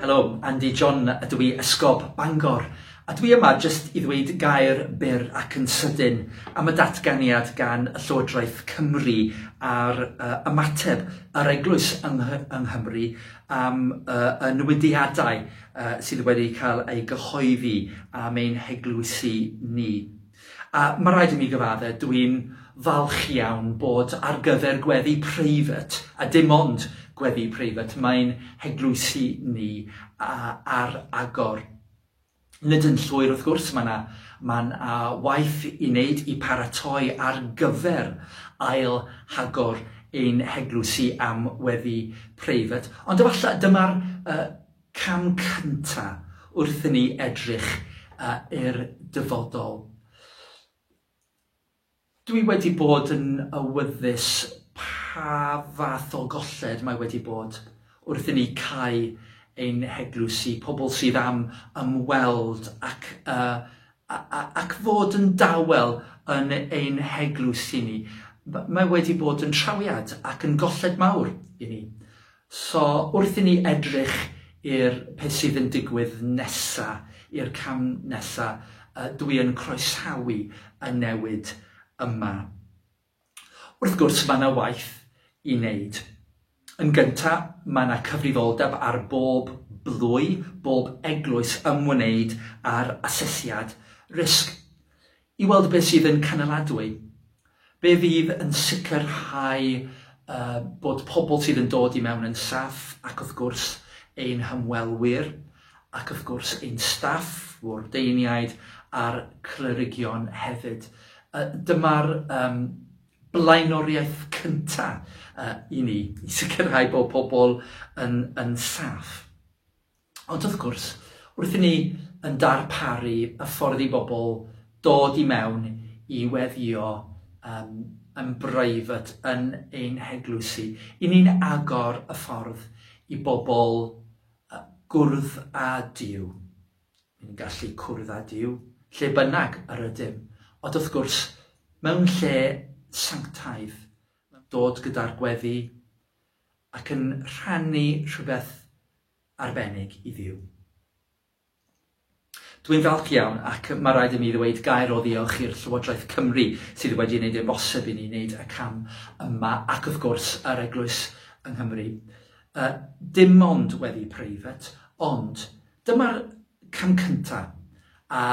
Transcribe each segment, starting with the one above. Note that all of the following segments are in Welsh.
Helo, Andy John ydw i Esgob Bangor. A dwi yma jyst i ddweud gair byr ac yn sydyn am y datganiad gan y Llywodraeth Cymru a'r ymateb yr eglwys yng Nghymru am y newidiadau sydd wedi cael ei gyhoeddi am ein heglwysi ni. A mae rhaid i mi gyfadde, dwi'n falch iawn bod ar gyfer gweddi preifat, a dim ond gweddi preifat, mae'n heglwysi ni ar agor. Nid yn llwyr wrth gwrs, mae'n waith i wneud i paratoi ar gyfer ail hagor ein heglwysi am weddi preifat. Ond efallai dyma'r cam cynta wrth i ni edrych i'r dyfodol. Dwi wedi bod yn awyddus pa fath o golled mae wedi bod wrth i ni cau ein heglwysi, pobl sydd am ymweld ac fod yn dawel yn ein heglwysi ni. Mae wedi bod yn trawiad ac yn golled mawr i ni. So wrth i ni edrych i'r peth sydd yn digwydd nesa, i'r cam nesa, dwi yn croesawu y newid yma. Wrth gwrs, mae yna waith i wneud. Yn gyntaf, mae yna cyfrifoldeb ar bob blwy, bob eglwys ymwneud ar asesiad risg. I weld beth sydd yn canoladwy. Be fydd yn sicrhau bod pobl sydd yn dod i mewn yn saff, ac wrth gwrs ein hymwelwyr, ac wrth gwrs ein staff, wardeiniaid a'r clerigion hefyd. Dyma'r blaenoriaeth cyntaf i ni, i sicrhau bod pobl yn saff. Ond wrth gwrs, wrth i ni yn darparu y ffordd i bobl dod i mewn i weddio yn breifat yn ein heglwysi, i ni'n agor y ffordd i bobl gwrdd â Duw. Ni'n gallu cwrdd â Duw, lle bynnag yr ydym. Ond wrth gwrs, mewn lle sanctaidd, dod gyda'r gweddi ac yn rhannu rhywbeth arbennig i Dduw. Dwi'n falch iawn ac mae rhaid i mi ddweud gair o ddiolch i'r Llywodraeth Cymru sydd wedi gwneud yn bosib i ni wneud y cam yma ac wrth gwrs yr eglwys yng Nghymru. Dim ond weddi preifat, ond dyma'r cam cyntaf a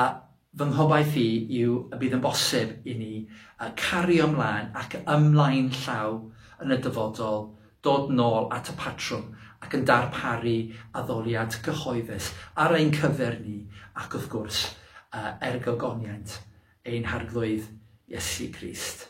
fy nghobaith i yw y bydd yn bosib i ni cario ymlaen ac ymlaen llaw yn y dyfodol, dod nôl at y patrwm ac yn darparu addoliad cyhoeddus ar ein cyfer ni ac wrth gwrs ergogoniant ein harglwydd Iesu Grist.